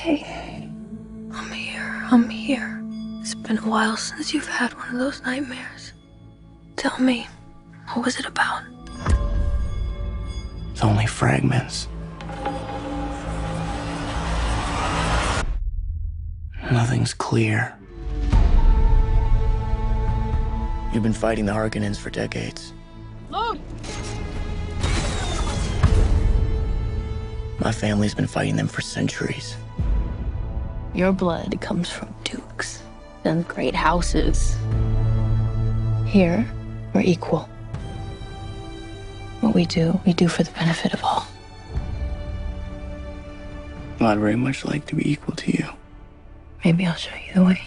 okay? I'm here. I'm here. It's been a while since you've had one of those nightmares. Tell me, what was it about? It's only fragments. Nothing's clear. You've been fighting the Harkonnens for decades. Look! My family's been fighting them for centuries. Your blood comes from dukes and great houses. Here, we're equal. What we do for the benefit of all. Well, I'd very much like to be equal to you. Maybe I'll show you the way.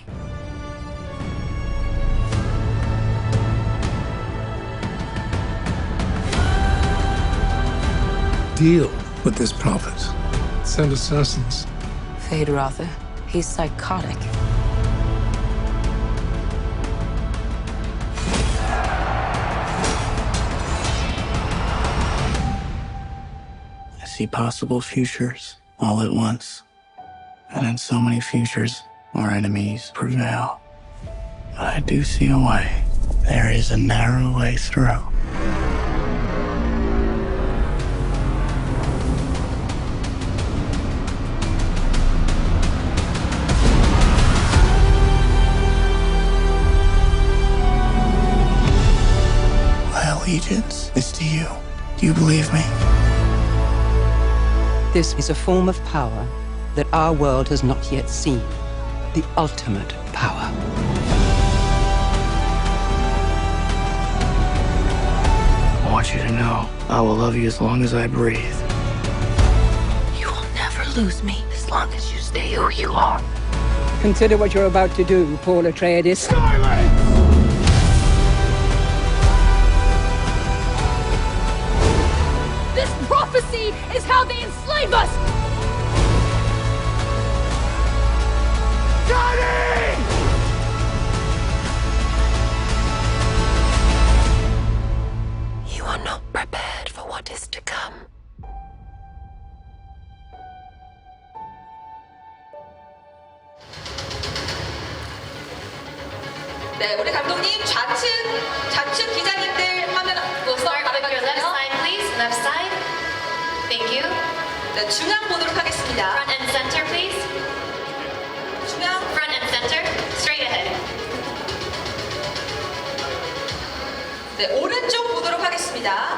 Deal with this prophet. Send assassins. Fade Rother. He's psychotic. I see possible futures all at once. And in so many futures, our enemies prevail. But I do see a way. There is a narrow way through. My allegiance is to you. Do you believe me? This is a form of power that our world has not yet seen. The ultimate power. I want you to know I will love you as long as I breathe. You will never lose me as long as you stay who you are. Consider what you're about to do, Paul Atreides. This prophecy is how they enslave us! You are not prepared for what is to come. 네, 우리 감독님 좌측 기자님들 화면 We'll start with your left side, please. Left side. Thank you. 네, 중앙 보도록 하겠습니다. Front and center, please. 중앙 Front and center. Straight ahead. 네, 오른쪽 보도록 하겠습니다.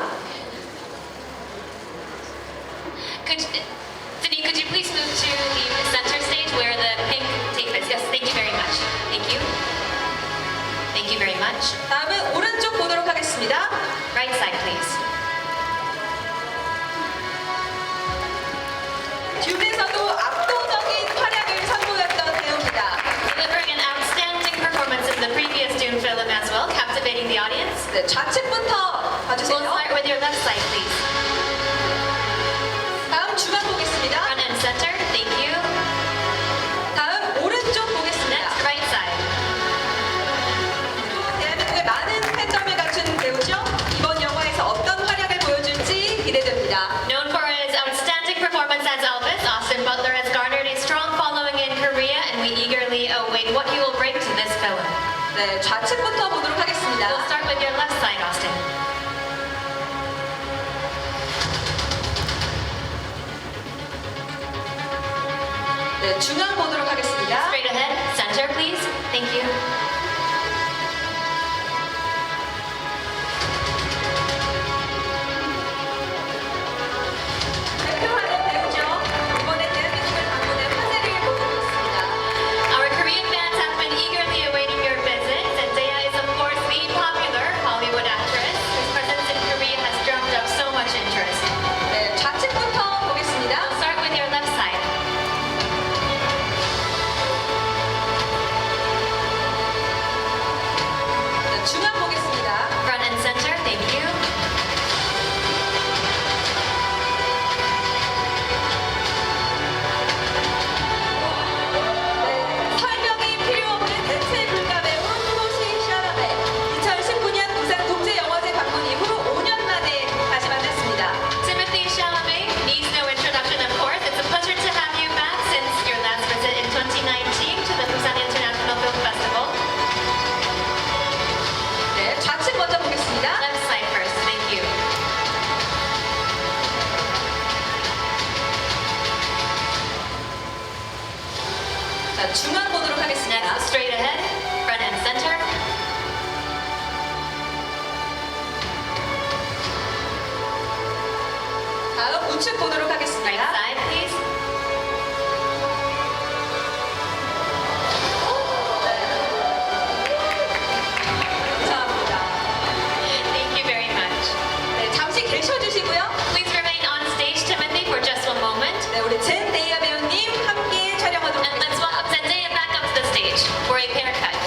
Denise, could you please move to the center stage where the pink tape is? Yes, thank you very much. Thank you. Thank you very much. 다음은 오른쪽 보도록 하겠습니다. Right side, please. 듄에서도 압도적인 활약을 선보였던 배우입니다. Delivering an outstanding performance in the previous Dune film as well, captivating the audience. 네, 좌측부터 봐주세요. We'll start with your left side, please. 다음 중앙 보겠습니다. Front and center. Thank you. 다음 오른쪽 보겠습니다. Next, right side. 대한민국의 많은 팬덤을 갖춘 배우죠. 이번 영화에서 어떤 활약을 보여줄지 기대됩니다. Known for his outstanding performance as Elvis, Austin Butler has garnered a strong following in Korea, and we eagerly await what he will bring to this film. 네, 좌측부터 보도록 하겠습니다. We'll start with your left side, Austin. 네, 중앙 보도록 하겠습니다. Straight ahead, center, please. Thank you. 대표하는 배우죠. 이번에 대한민국을 방문해 화제를 보고 있습니다. Our Korean fans have been eagerly awaiting your visit. Zendaya is, of course, the popular Hollywood actress. His presence in Korea has drummed up so much interest. 네, 좌측부터 보겠습니다. We'll start with your left side. 우측 보도록 Right 하겠습니다. side, please. 감사합니다. Thank you very much. 네, 잠시 계셔주시고요. Please remain on stage, Timothy, for just one moment. 네, 우리 젠데이아 배우님 함께 촬영하도록 And let's 하겠습니다. welcome Zendaya back up to the stage for a pair cut.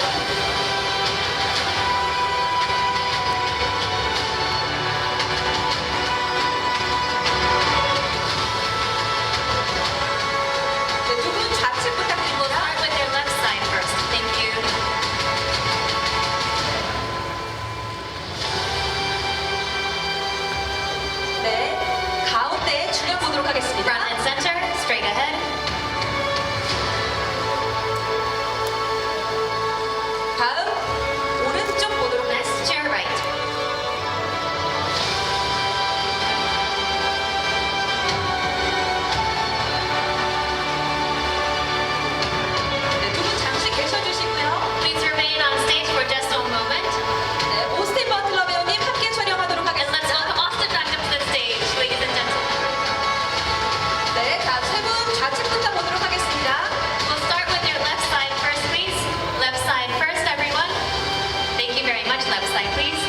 네, 두 분 좌측 We'll 부탁드립니다. start with your left side first. Thank you. 네, 가운데 중앙 보도록 하겠습니다. Front and center, straight ahead. 다음 오른쪽 보도록 하겠습니다. Next to your right. 네, 두 분 잠시 계셔주시고요. Please remain on stage for just one moment. 네, 오스틴버틀러 배우님 함께 촬영하도록 And let's 하겠습니다. welcome Austin back up to the stage, ladies and gentlemen. 네, 자, 세 분 좌측부터 보도록 하겠습니다. We'll start with your left side first, please. Left side first, everyone. Thank you very much. Left side, please.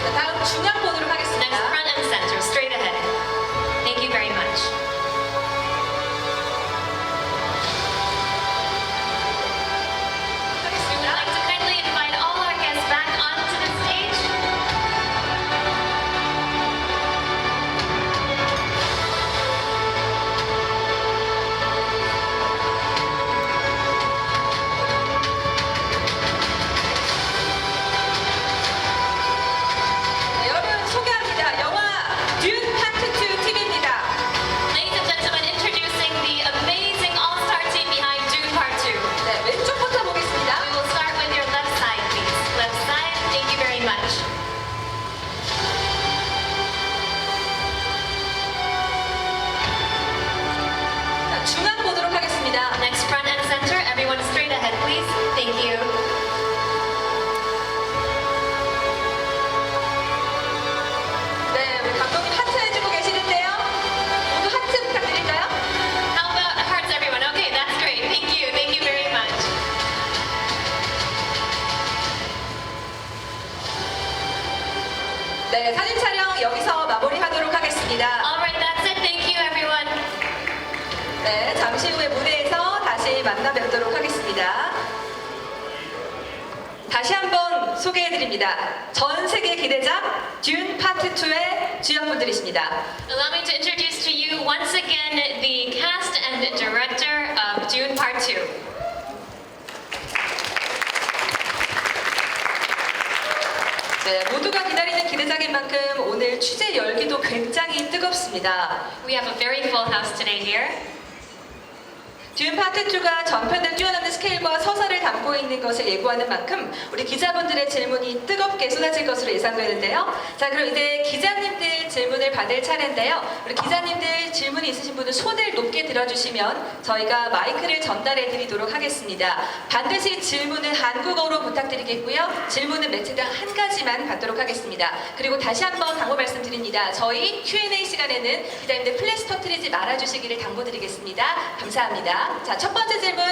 네, 다음 중앙 보도록 Next, 하겠습니다. front and center, straight ahead. Thank you very much. We would like to kindly invite all our guests back onto the stage. 네, 여러분 소개합니다. 영화 듄 파트2 팀입니다. Ladies and gentlemen, introducing the amazing all-star team behind Dune Part 2. 네, 왼쪽부터 보겠습니다. We will start with your left side, please. Left side, thank you very much. 자, 중앙 보도록 하겠습니다. Next, front and center, everyone straight ahead, please. Thank you. 네, 우리 감독님 하트 해주고 계시는데요. 모두 하트 부탁드릴까요? How about hearts, everyone? Okay, that's great. Thank you. Thank you very much. 네, 사진 촬영 여기서 마무리하도록 하겠습니다. All right, that's it. Thank you, everyone. 네, 잠시 후에 무대에서 다시 만나 뵙도록 하겠습니다. 다시 한번 소개해드립니다. 전 세계 기대작 듄 파트2의 주연분들이십니다. Allow me to introduce to you once again the cast and director of Dune Part 2. 네, 모두가 기다리는 기대작인 만큼 오늘 취재 열기도 굉장히 뜨겁습니다. We have a very full house today here. 듄 파트2가 전편을 뛰어넘는 스케일과 서사를 담고 있는 것을 예고하는 만큼 우리 기자분들의 질문이 뜨겁게 쏟아질 것으로 예상되는데요. 자, 그럼 이제 기자님들 질문을 받을 차례인데요. 우리 기자님들 질문이 있으신 분은 손을 높게 들어주시면 저희가 마이크를 전달해 드리도록 하겠습니다. 반드시 질문은 한국어로 부탁드리겠고요. 질문은 매체당 한 가지만 받도록 하겠습니다. 그리고 다시 한번 당부 말씀드립니다. 저희 Q&A 시간에는 기자님들 플래시 터뜨리지 말아주시기를 당부드리겠습니다. 감사합니다. 자, 첫 번째 질문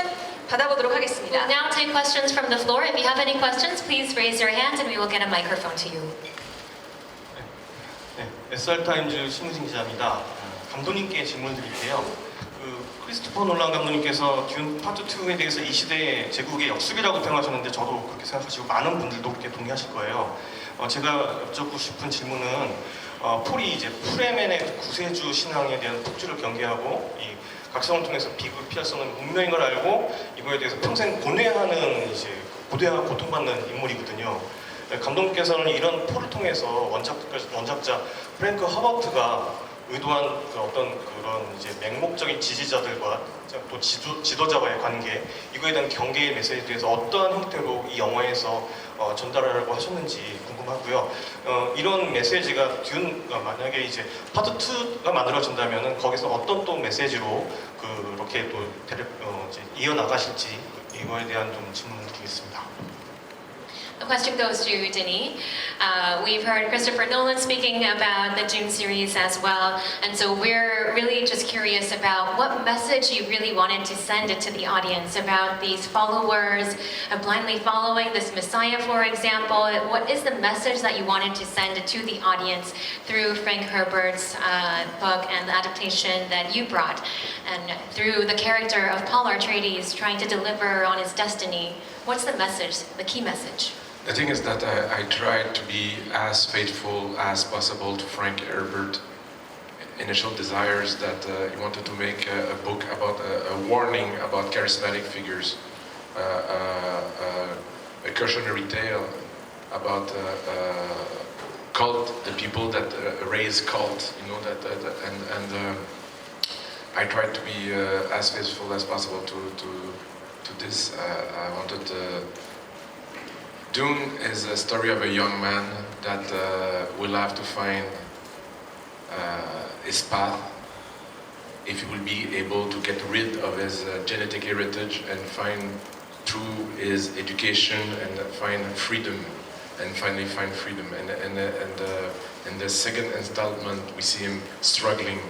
받아보도록 하겠습니다. We'll now take questions from the floor. If you have any questions, please raise your hand and we will get a microphone to you. 네, SR타임즈 신무진 기자입니다. 감독님께 질문 드릴게요. 크리스토퍼 놀란 감독님께서 듄 파트 2에 대해서 이 시대의 제국의 역습이라고 평하셨는데 저도 그렇게 생각하시고 많은 분들도 그렇게 동의하실 거예요. 제가 여쭙고 싶은 질문은 폴이 이제 프레멘의 구세주 신앙에 대한 폭주를 경계하고 이 각성을 통해서 비극을 피할 수 없는 운명인 걸 알고 이거에 대해서 평생 고뇌하는 이제 고대와 고통받는 인물이거든요. 감독님께서는 이런 폴을 통해서 원작자 프랭크 허버트가 의도한 어떤 그런 이제 맹목적인 지지자들과 또 지도자와의 관계, 이거에 대한 경계의 메시지에 대해서 어떠한 형태로 이 영화에서 전달하려고 하셨는지 궁금하고요. 이런 메시지가 만약에 이제 파트 2가 만들어진다면은 거기서 어떤 또 메시지로 그렇게 또 이제 이어나가실지 이거에 대한 좀 질문을 드리겠습니다. The question goes to Denis. We've heard Christopher Nolan speaking about the Dune series as well, and so we're really just curious about what message you really wanted to send it to the audience about these followers blindly following this Messiah, for example. What is the message that you wanted to send to the audience through Frank Herbert's book and the adaptation that you brought, and through the character of Paul Atreides trying to deliver on his destiny? What's the message, the key message? The thing is that I tried to be as faithful as possible to Frank Herbert's initial desires, that he wanted to make a book about a warning about charismatic figures, a cautionary tale about cult, the people that raise cult, you know, and I tried to be as faithful as possible to this. I wanted Dune is a story of a young man that will have to find his path if he will be able to get rid of his genetic heritage and find through his education and find freedom, and finally find freedom. And in the second installment, we see him struggling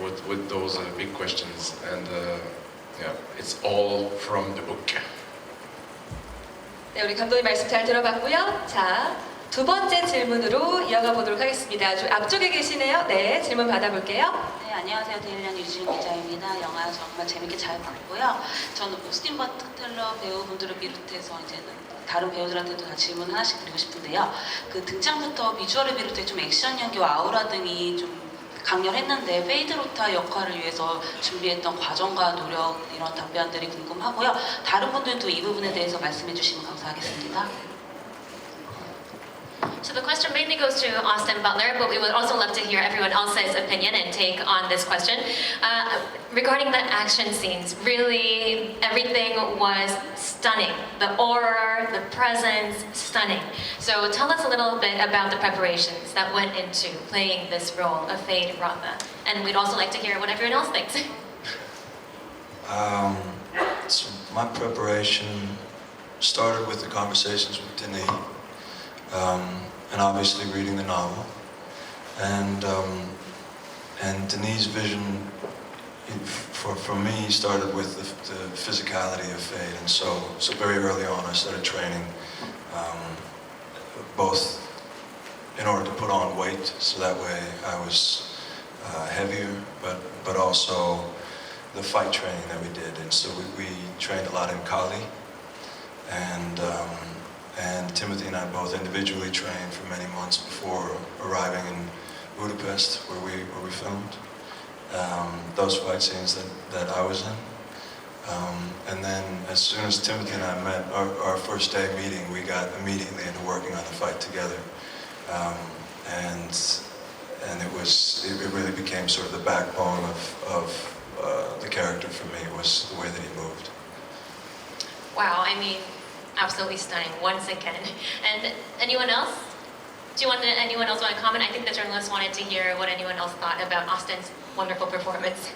with those big questions, and yeah, it's all from the book. 네, 우리 감독님 말씀 잘 들어봤고요. 자, 두 번째 질문으로 이어가 보도록 하겠습니다. 앞쪽에 계시네요. 네, 질문 받아볼게요. 네, 안녕하세요. 데일리안 유지은 기자입니다. 영화 정말 재밌게 잘 봤고요. 저는 오스틴버틀러 배우분들을 비롯해서 이제는 다른 배우들한테도 다 질문 하나씩 드리고 싶은데요. 그 등장부터 비주얼을 비롯해 좀 액션 연기와 아우라 등이 좀 강렬했는데 페이드 로타 역할을 위해서 준비했던 과정과 노력, 이런 답변들이 궁금하고요. 다른 분들도 이 부분에 대해서 말씀해 주시면 감사하겠습니다. So the question mainly goes to Austin Butler, but we would also love to hear everyone else's opinion and take on this question. Regarding the action scenes, really everything was stunning. The aura, the presence, stunning. So tell us a little bit about the preparations that went into playing this role of Fade Rotha. And we'd also like to hear what everyone else thinks. So my preparation started with the conversations with Denis. And obviously reading the novel, and Denis' vision for me started with the physicality of Fade, and so very early on I started training, both in order to put on weight, so that way I was heavier, but also the fight training that we did, and so we trained a lot in Kali, and Timothy and I both individually trained for many months before arriving in Budapest, where we filmed those fight scenes that I was in. And then as soon as Timothy and I met, our first day meeting, we got immediately into working on the fight together. And it really became sort of the backbone of the character for me, was the way that he moved. Wow, I mean, absolutely stunning once again. And anyone else? Anyone else want to comment? I think the journalists wanted to hear what anyone else thought about Austin's wonderful performance.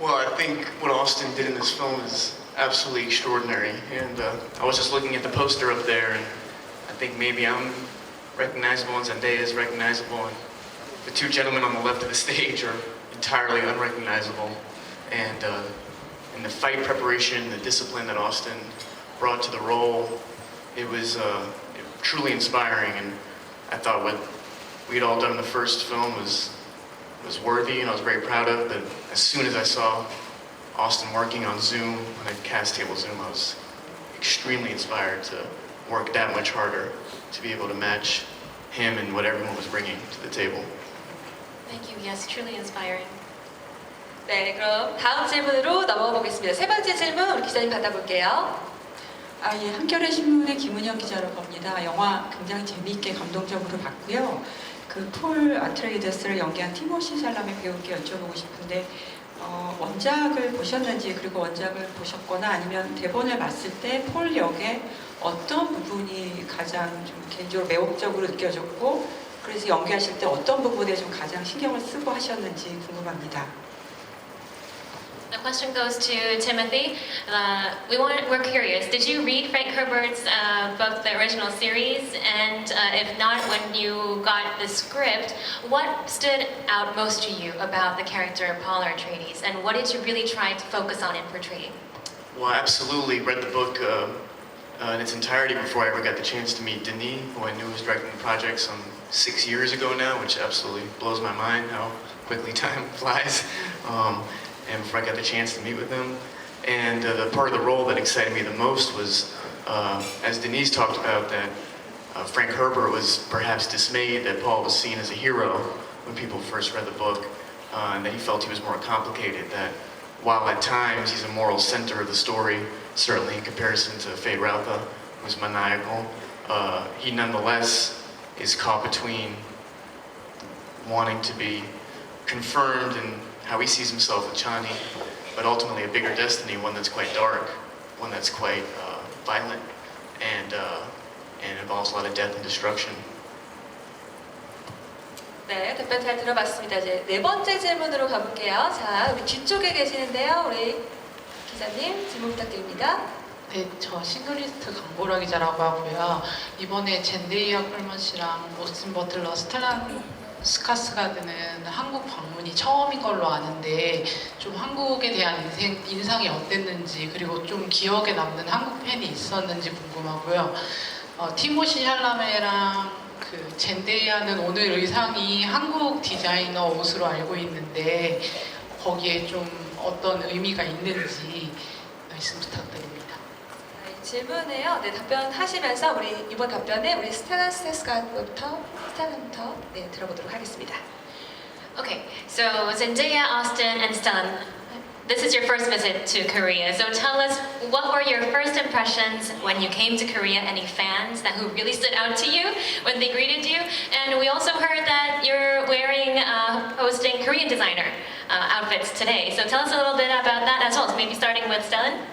Well, I think what Austin did in this film is absolutely extraordinary. And I was just looking at the poster up there, and I think maybe I'm recognizable and Zendaya is recognizable, and the two gentlemen on the left of the stage are entirely unrecognizable. And in the fight preparation, the discipline that Austin brought to the role, it was truly inspiring, and I thought what we'd all done in the first film was worthy, and I was very proud of. But as soon as I saw Austin working on Zoom, on a cast table Zoom, I was extremely inspired to work that much harder to be able to match him and what everyone was bringing to the table. Thank you. Yes, truly inspiring. 네, 그럼 다음 질문으로 넘어가 보겠습니다. 세 번째 질문 우리 기자님 받아볼게요. 예, 한겨레 신문의 김은영 기자라고 합니다. 영화 굉장히 재미있게 감동적으로 봤고요. 그 폴 아트레이더스를 연기한 티모시샬라메 배우께 여쭤보고 싶은데 원작을 보셨는지, 그리고 원작을 보셨거나 아니면 대본을 봤을 때 폴 역의 어떤 부분이 가장 좀 개인적으로 매혹적으로 느껴졌고, 그래서 연기하실 때 어떤 부분에 좀 가장 신경을 쓰고 하셨는지 궁금합니다. The question goes to Timothy. We're curious. Did you read Frank Herbert's book, the original series? And if not, when you got the script, what stood out most to you about the character Paul Atreides? And what did you really try to focus on in portraying? Well, I absolutely read the book in its entirety before I ever got the chance to meet Denis, who I knew was directing the project some 6 years ago now, which absolutely blows my mind how quickly time flies. And before I got the chance to meet with him. And the part of the role that excited me the most was, as Denise talked about, that Frank Herbert was perhaps dismayed that Paul was seen as a hero when people first read the book, and that he felt he was more complicated, that while at times he's a moral center of the story, certainly in comparison to Feyd-Rautha, who's maniacal, he nonetheless is caught between wanting to be confirmed in how he sees himself with Chani, but ultimately a bigger destiny, one that's quite dark, one that's quite violent, and involves a lot of death and destruction. 네, 답변 잘 들어봤습니다. 이제 네 번째 질문으로 가볼게요. 자, 우리 뒤쪽에 계시는데요. 우리 기자님 질문 부탁드립니다. 네, 저 싱글리스트 강보라 기자라고 하고요. 이번에 젠데이아 콜먼 씨랑 오스틴버틀러 스카스가드는 한국 방문이 처음인 걸로 아는데 좀 한국에 대한 인상이 어땠는지, 그리고 좀 기억에 남는 한국 팬이 있었는지 궁금하고요. 티모시샬라메랑 그 젠데이아는 오늘 의상이 한국 디자이너 옷으로 알고 있는데 거기에 좀 어떤 의미가 있는지 말씀 부탁드립니다. 질문에요. 네, 답변하시면서 우리 이번 답변에 우리 스카스가드부터 네, 들어보도록 하겠습니다. Okay, so Zendaya, Austin, and Stellan, this is your first visit to Korea. So tell us, what were your first impressions when you came to Korea? Any fans who really stood out to you when they greeted you? And we also heard that you're wearing hosting Korean designer outfits today. So tell us a little bit about that as well. So maybe starting with Stellan.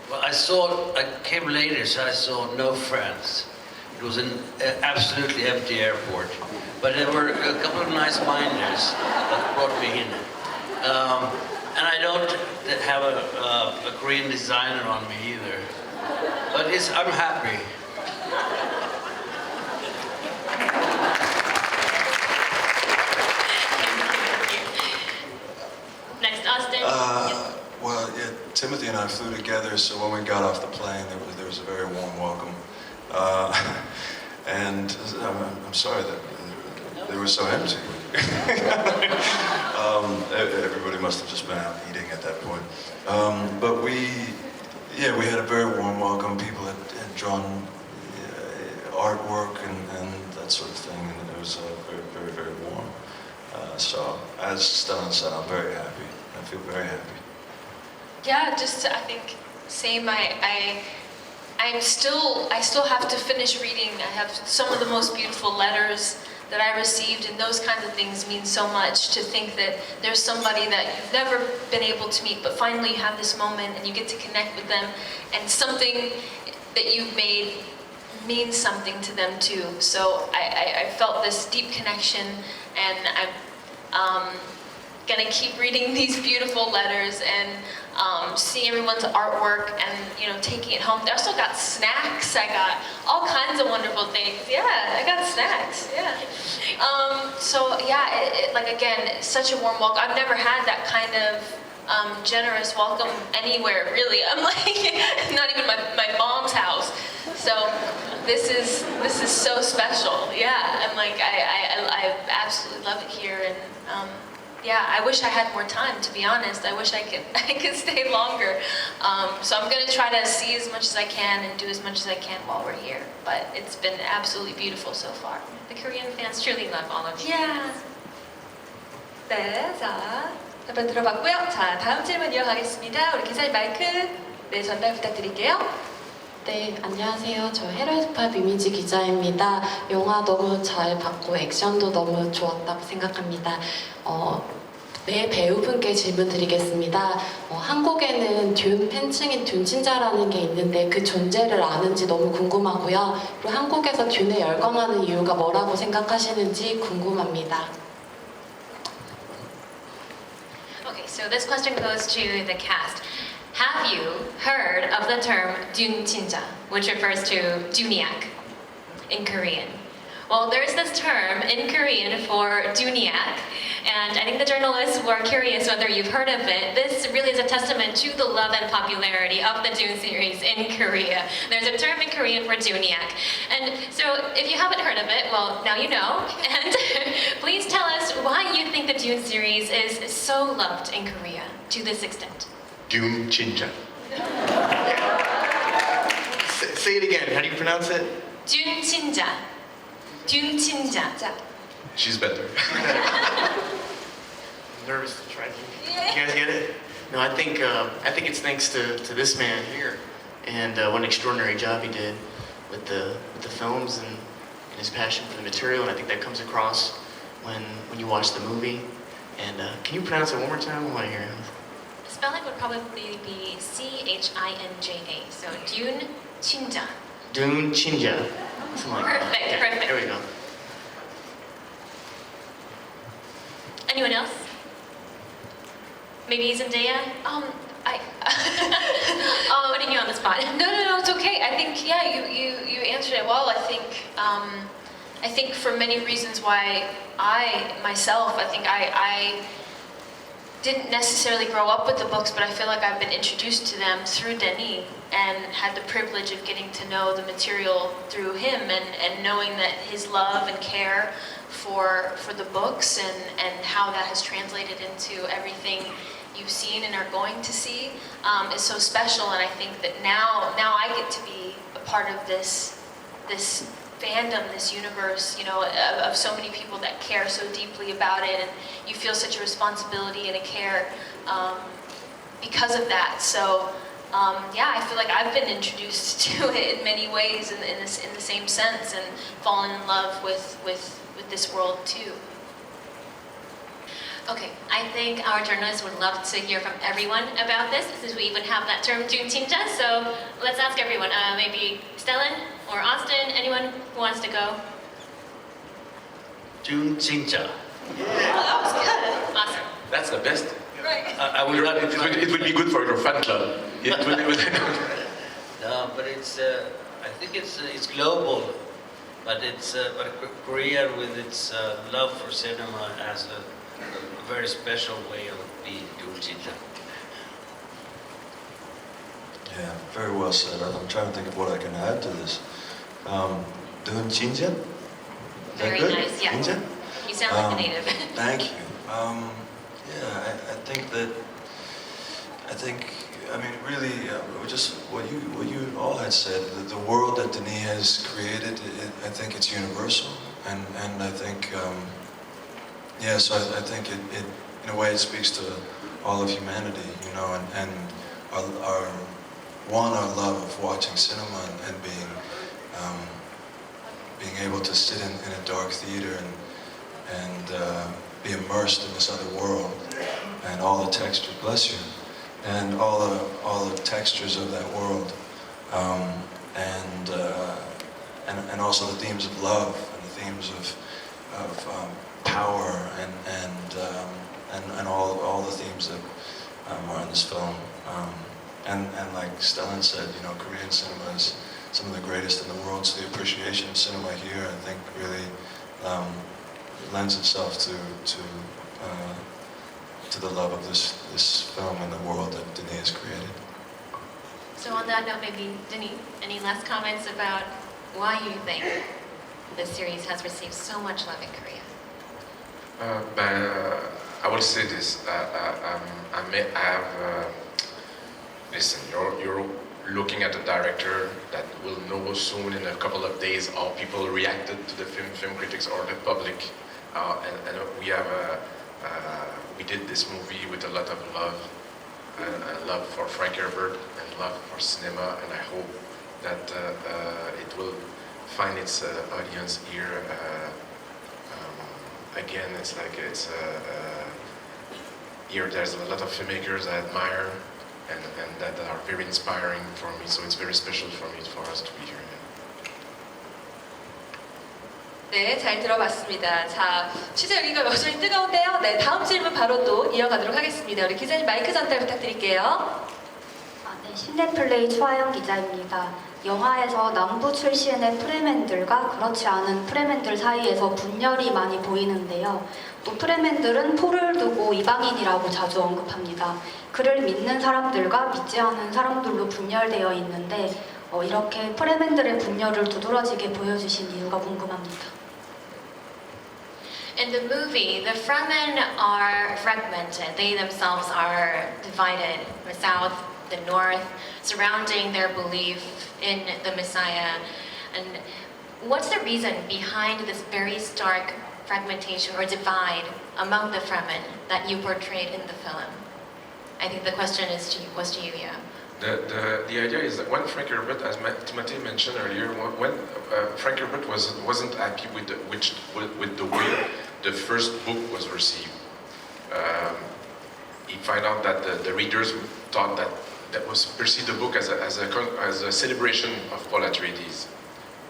Well, I came later, so I saw no friends. It was an absolutely empty airport. But there were a couple of nice minders that brought me in. And I don't have a Korean designer on me either. But I'm happy. Next, Austin. Well, yeah, Timothy and I flew together, so when we got off the plane, there was a very warm welcome. And I'm sorry that they were so empty. Everybody must have just been out eating at that point. But we had a very warm welcome. People had drawn artwork and that sort of thing, and it was very, very, very warm. So, as Stellan said, I'm very happy. I feel very happy. Yeah, just I think same. I still have to finish reading. I have some of the most beautiful letters that I received, and those kinds of things mean so much. To think that there's somebody that you've never been able to meet, but finally you have this moment and you get to connect with them, and something that you've made means something to them too. So I felt this deep connection, and I'm gonna keep reading these beautiful letters and seeing everyone's artwork and taking it home. I also got snacks. I got all kinds of wonderful things. Yeah, I got snacks. Yeah. So yeah, like again, such a warm welcome. I've never had that kind of generous welcome anywhere really. I'm like not even my mom's house. So this is so special. Yeah, I'm like I absolutely love it here, and yeah, I wish I had more time, to be honest. I wish I could stay longer. So I'm gonna try to see as much as I can and do as much as I can while we're here. But it's been absolutely beautiful so far. The Korean fans truly love all of you. Yeah. 네, 자 답변 들어봤고요. 자, 다음 질문 이어가겠습니다. 우리 기자님 마이크 전달 부탁드릴게요. 네, 안녕하세요. 저 헤럴드팝 이미지 기자입니다. 영화 너무 잘 봤고 액션도 너무 좋았다고 생각합니다. 네 배우분께 질문 드리겠습니다. 한국에는 듄 팬층인 듄친자라는 게 있는데 그 존재를 아는지 너무 궁금하고요. 그리고 한국에서 듄에 열광하는 이유가 뭐라고 생각하시는지 궁금합니다. So this question goes to the cast. Have you heard of the term 듄친자, which refers to Duniac in Korean? Well, there's this term in Korean for Duniac, and I think the journalists were curious whether you've heard of it. This really is a testament to the love and popularity of the Dune series in Korea. There's a term in Korean for Duniac. And so if you haven't heard of it, well, now you know. And please tell us why you think the Dune series is so loved in Korea to this extent. 듄친자. Say it again. How do you pronounce it? 듄친자. 듄친자. She's better. I'm nervous to try to. You guys get it? No, I think it's thanks to this man here, and what an extraordinary job he did with the films and his passion for the material, and I think that comes across when you watch the movie. And can you pronounce it one more time? I want to hear it. The spelling would probably be Chinja. So 듄친자. 듄친자. Something like that. Perfect, Yeah, perfect. There we go. Anyone else? Maybe Zendaya? Putting you on the spot. No, it's okay. I think you answered it well. I think for many reasons why I didn't necessarily grow up with the books, but I feel like I've been introduced to them through Denis and had the privilege of getting to know the material through him and knowing that his love and care for the books and how that has translated into everything you've seen and are going to see is so special. And I think that now I get to be a part of this fandom, this universe, of so many people that care so deeply about it, and you feel such a responsibility and a care because of that. So I feel like I've been introduced to it in many ways in the same sense, and fallen in love with this world too. Okay, I think our journalists would love to hear from everyone about this, since we even have that term 둔친자. So let's ask everyone. Maybe Stellan or Austin, anyone who wants to go? 둔친자. That was good. Awesome. That's the best. Right. It would be good for your fan club. No, but it's. I think it's global, but but Korea with its love for cinema has a very special way of being 둔친자. Yeah, very well said. I'm trying to think of what I can add to this. 둔친자? Very nice, yeah. 둔친자? You sound like a native. Thank you. I mean, really, just what you all had said. The world that Denis has created, I think it's universal, and I think, so I think it in a way it speaks to all of humanity, and our love of watching cinema and being able to sit in a dark theater and be immersed in this other world, and all the textures, bless you, and all the textures of that world, and also the themes of love and the themes of power and all the themes that are in this film. And like Stellan said, Korean cinema is some of the greatest in the world, so the appreciation of cinema here, I think, really lends itself to the love of this film and the world that Denis has created. So on that note, maybe Denis, any last comments about why you think this series has received so much love in Korea? I will say this. Listen, you're looking at a director that will know soon in a couple of days how people reacted to the film critics or the public. And we did this movie with a lot of love, and love for Frank Herbert, and love for cinema, and I hope that it will find its audience here. Again, here there's a lot of filmmakers I admire, and that are very inspiring for me, so it's very special for us to be here. 네, 잘 들어봤습니다. 자, 취재 여기가 여전히 뜨거운데요. 네, 다음 질문 바로 또 이어가도록 하겠습니다. 우리 기자님 마이크 전달 부탁드릴게요. 네, 시네플레이 최하영 기자입니다. 영화에서 남부 출신의 프레맨들과 그렇지 않은 프레맨들 사이에서 분열이 많이 보이는데요. 또 프레맨들은 포를 두고 이방인이라고 자주 언급합니다. 그를 믿는 사람들과 믿지 않은 사람들로 분열되어 있는데 이렇게 프레맨들의 분열을 두드러지게 보여주신 이유가 궁금합니다. In the movie, the Fremen are fragmented. They themselves are divided, the south, the north, surrounding their belief in the Messiah. And what's the reason behind this very stark fragmentation or divide among the Fremen that you portrayed in the film? I think the question was to you, yeah. The idea is that when Frank Herbert, as Timothée mentioned earlier, when Frank Herbert wasn't happy with the way the first book was received, he found out that the readers thought that was perceived the book as a celebration of Paul Atreides,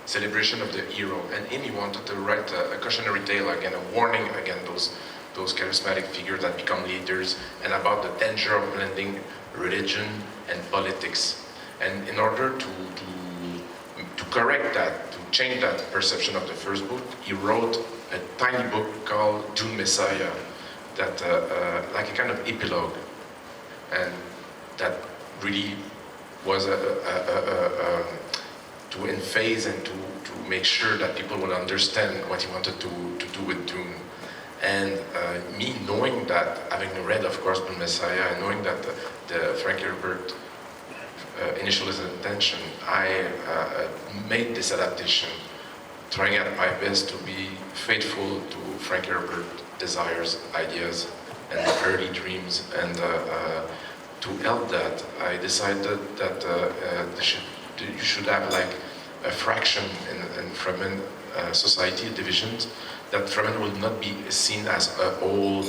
celebration of the hero, and he wanted to write a cautionary tale again, a warning against those charismatic figures that become leaders, and about the danger of blending religion and politics. And in order to correct that, to change that perception of the first book, he wrote a tiny book called Dune Messiah, that like a kind of epilogue, and that really was to emphasize and to make sure that people would understand what he wanted to do with Dune. And me knowing that, having read, of course, Dune Messiah, and knowing that the Frank Herbert initial intention, I made this adaptation, trying at my best to be faithful to Frank Herbert's desires, ideas, and early dreams. And to help that, I decided that you should have like a fraction in Fremen society divisions, that Fremen will not be seen as a whole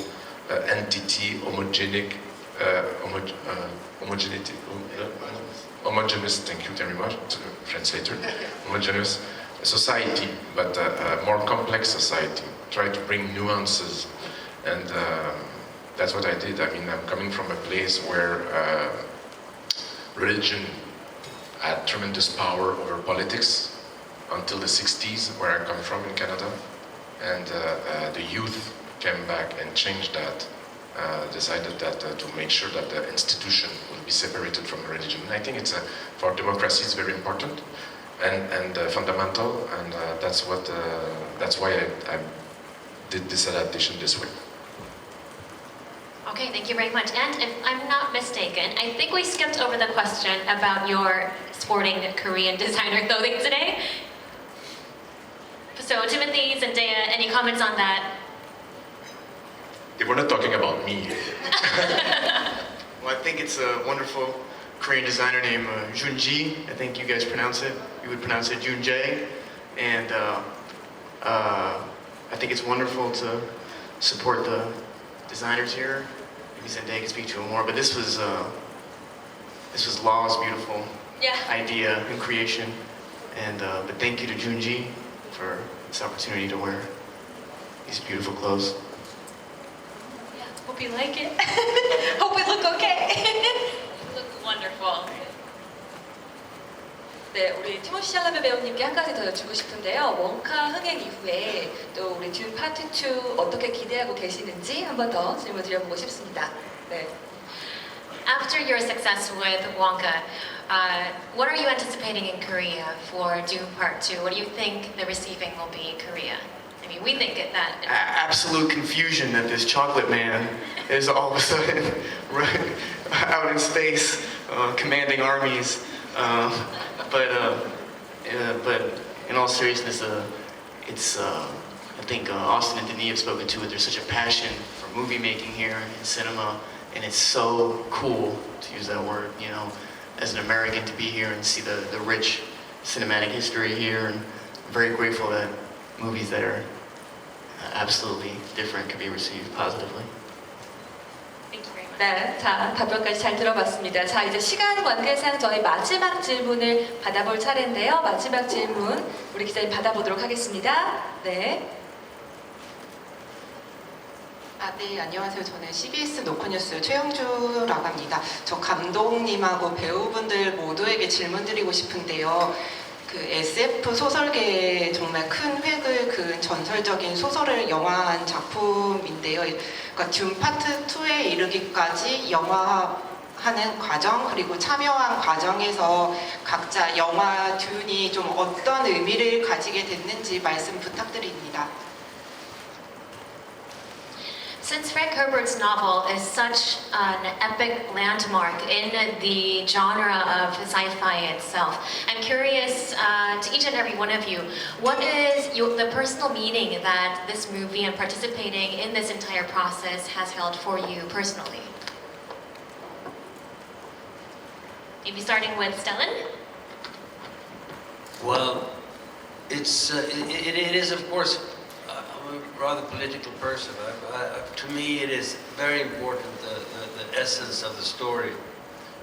entity, homogeneous, thank you very much, translator, homogeneous society, but a more complex society. Try to bring nuances, and that's what I did. I mean, I'm coming from a place where religion had tremendous power over politics until the 60s, where I come from in Canada, and the youth came back and changed that. Decided that to make sure that the institution will be separated from the religion. And I think it's for democracy it's very important and fundamental, and that's why I did this adaptation this way. Okay, thank you very much. And if I'm not mistaken, I think we skipped over the question about your sporting Korean designer clothing today. So Timothée, Zendaya, any comments on that? They were not talking about me. Well, I think it's a wonderful Korean designer named Junji. I think you guys pronounce it. You would pronounce it Junjae. And I think it's wonderful to support the designers here. Maybe Zendaya can speak to it more, but this was Law's beautiful idea and creation. And but thank you to Junji for this opportunity to wear these beautiful clothes. Hope you like it. Hope we look okay. Look wonderful. 네, 우리 티모시샬라메 배우님께 한 가지 더 여쭙고 싶은데요. 원카 흥행 이후에 또 우리 듄 파트 2 어떻게 기대하고 계시는지 한 번 더 질문 드려보고 싶습니다. 네. After your success with Wonka, what are you anticipating in Korea for Dune Part 2? What do you think the receiving will be in Korea? I mean, we think that... Absolute confusion that this chocolate man is all of a sudden right out in space, commanding armies. But in all seriousness, it's I think Austin and Denis have spoken to it. There's such a passion for movie making here in cinema, and it's so cool to use that word. You know, as an American, to be here and see the rich cinematic history here, and I'm very grateful that movies that are absolutely different can be received positively. Thank you very much. 네, 자, 답변까지 잘 들어봤습니다. 자, 이제 시간 관계상 저희 마지막 질문을 받아볼 차례인데요. 마지막 질문 우리 기자님 받아보도록 하겠습니다. 네. 네, 안녕하세요. 저는 CBS 노컷뉴스 최영주라고 합니다. 저 감독님하고 배우분들 모두에게 질문 드리고 싶은데요. 그 SF 소설계에 정말 큰 획을 그은 전설적인 소설을 영화한 작품인데요. 그러니까 듄 파트 2에 이르기까지 영화하는 과정 그리고 참여한 과정에서 각자 영화 듄이 좀 어떤 의미를 가지게 됐는지 말씀 부탁드립니다. Since Frank Herbert's novel is such an epic landmark in the genre of sci-fi itself, I'm curious to each and every one of you, what is the personal meaning that this movie and participating in this entire process has held for you personally? Maybe starting with Stellan? Well, it is of course. I'm a rather political person. To me, it is very important the essence of the story,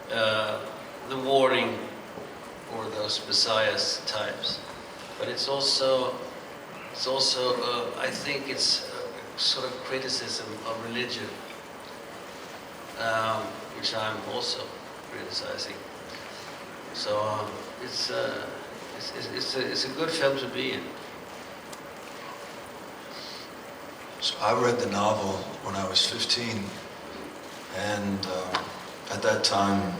the warning for those Messiah types. But it's also I think it's a sort of criticism of religion, which I'm also criticizing. So it's a good film to be in. So I read the novel when I was 15, and at that time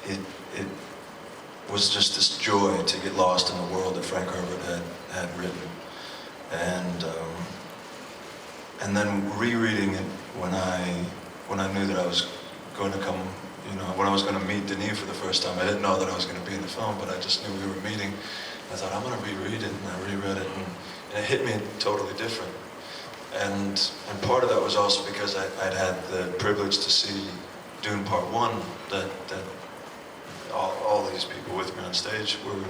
it was just this joy to get lost in the world that Frank Herbert had written, and then rereading it when I knew that I was going to come, when I was going to meet Denis for the first time. I didn't know that I was going to be in the film, but I just knew we were meeting. I thought, I'm going to reread it, and I reread it, and it hit me totally different. And part of that was also because I'd had the privilege to see Dune Part 1, that all these people with me on stage were,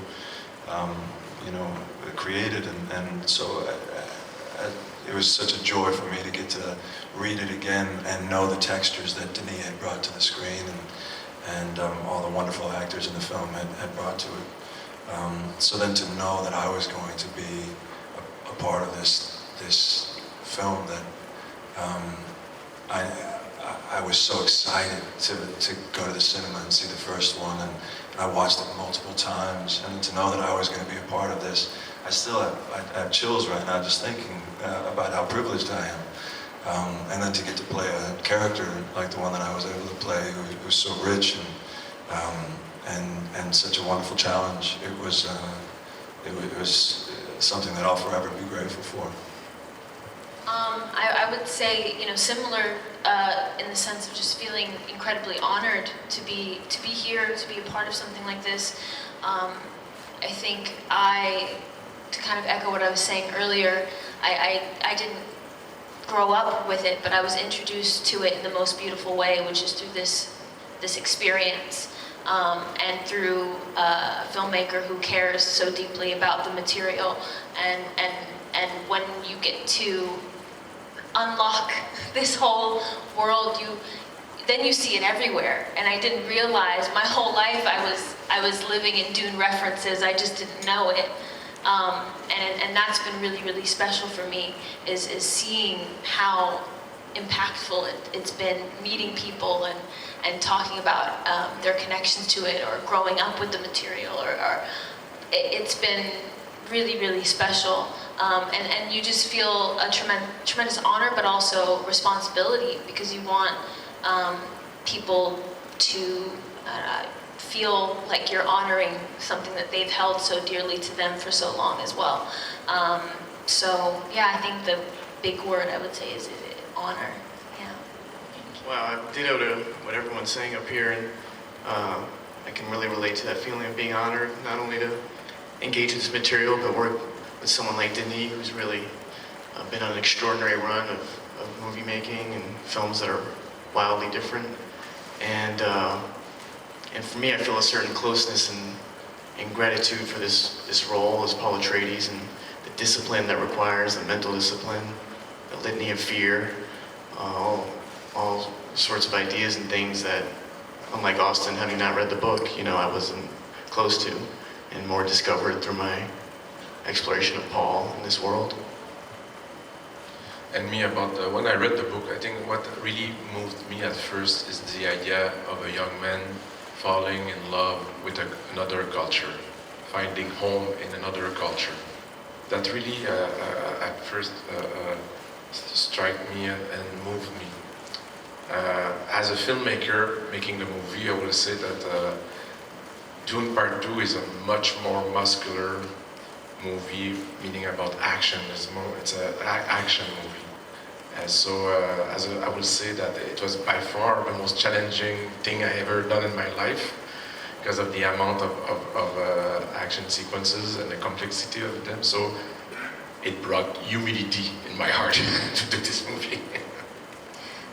created, and so it was such a joy for me to get to read it again and know the textures that Denis had brought to the screen, and all the wonderful actors in the film had brought to it. So then to know that I was going to be a part of this film, that I was so excited to go to the cinema and see the first one, and I watched it multiple times, and to know that I was going to be a part of this. I still have chills right now just thinking about how privileged I am, and then to get to play a character like the one that I was able to play, who's so rich and such a wonderful challenge. It was something that I'll forever be grateful for. I would say, similar in the sense of just feeling incredibly honored to be here, to be a part of something like this. I think to kind of echo what I was saying earlier, I didn't grow up with it, but I was introduced to it in the most beautiful way, which is through this experience, and through a filmmaker who cares so deeply about the material, and when you get to unlock this whole world, then you see it everywhere. And I didn't realize my whole life I was living in Dune references. I just didn't know it. And that's been really, really special for me, is seeing how impactful it's been, meeting people and talking about their connections to it, or growing up with the material, or it's been really, really special. And you just feel a tremendous honor, but also responsibility, because you want people to feel like you're honoring something that they've held so dearly to them for so long as well. So yeah, I think the big word I would say is honor. Yeah. Wow, I ditto to what everyone's saying up here, and I can really relate to that feeling of being honored, not only to engage with this material, but work with someone like Denis, who's really been on an extraordinary run of movie making and films that are wildly different. And for me, I feel a certain closeness and gratitude for this role as Paul Atreides, and the discipline that requires, the mental discipline, the litany of fear, all sorts of ideas and things that, unlike Austin, having not read the book, you know, I wasn't close to, and more discovered through my exploration of Paul in this world. And me about when I read the book, I think what really moved me at first is the idea of a young man falling in love with another culture, finding home in another culture. That really at first struck me and moved me. As a filmmaker making the movie, I will say that Dune Part 2 is a much more muscular movie, meaning about action. It's an action movie. And so I will say that it was by far the most challenging thing I ever done in my life because of the amount of action sequences and the complexity of them. So it brought humility in my heart to do this movie.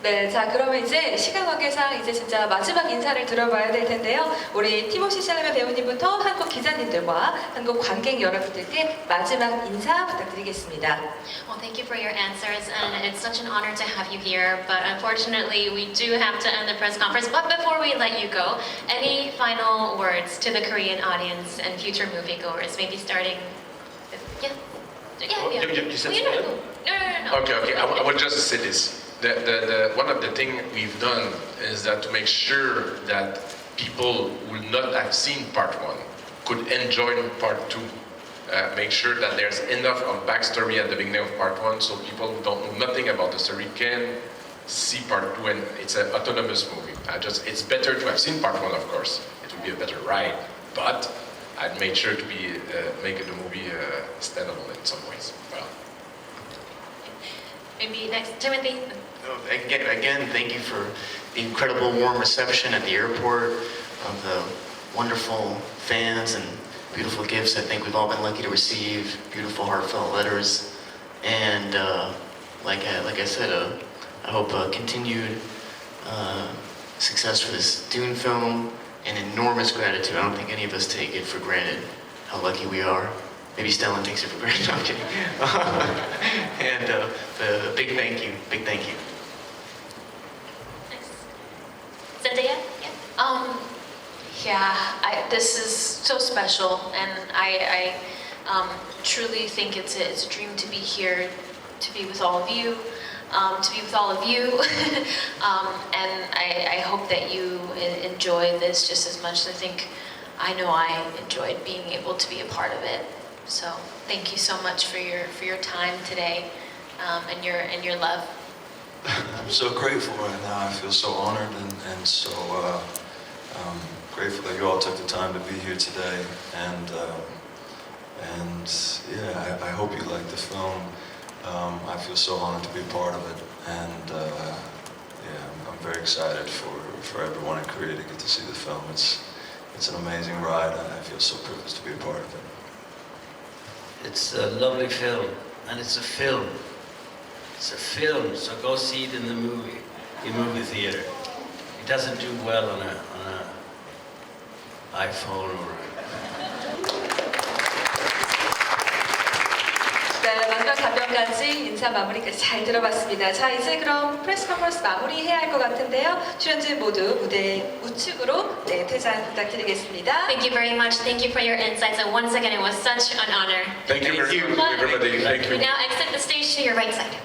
네, 자 그러면 이제 시간 관계상 이제 진짜 마지막 인사를 들어봐야 될 텐데요. 우리 티모시샬라메 배우님부터 한국 기자님들과 한국 관객 여러분들께 마지막 인사 부탁드리겠습니다. Well, thank you for your answers, and it's such an honor to have you here. But unfortunately, we do have to end the press conference. But before we let you go, any final words to the Korean audience and future moviegoers? Maybe starting with, yeah. You said No. Okay. I will just say this. One of the things we've done is that to make sure that people who will not have seen Part 1 could enjoy Part 2. Make sure that there's enough of backstory at the beginning of Part 1 so people who don't know nothing about the story can see Part 2, and it's an autonomous movie. It's better to have seen Part 1, of course. It would be a better ride, but I'd made sure to make the movie standable in some ways. Well. Maybe next, Timothy. Again, thank you for the incredible warm reception at the airport, of the wonderful fans and beautiful gifts I think we've all been lucky to receive, beautiful heartfelt letters, and like I said, I hope continued success for this Dune film, and enormous gratitude. I don't think any of us take it for granted how lucky we are. Maybe Stellan takes it for granted. I'm kidding. And a big thank you. Zendaya? Yeah, this is so special, and I truly think it's a dream to be here, to be with all of you, and I hope that you enjoy this just as much as I know I enjoyed being able to be a part of it. So thank you so much for your time today, and your love. I'm so grateful right now. I feel so honored and so grateful that you all took the time to be here today. And yeah, I hope you like the film. I feel so honored to be a part of it. And yeah, I'm very excited for everyone in Korea to get to see the film. It's an amazing ride, and I feel so privileged to be a part of it. It's a lovely film, and it's a film. It's a film, so go see it in the movie theater. It doesn't do well on a iPhone or. 네, 마지막 답변까지 인사 마무리까지 잘 들어봤습니다. 자, 이제 그럼 프레스 컨퍼런스 마무리해야 할 것 같은데요. 출연진 모두 무대 우측으로 퇴장 부탁드리겠습니다. Thank you very much. Thank you for your insights, and once again, it was such an honor. Thank you, everybody. Thank you. We now exit the stage to your right side.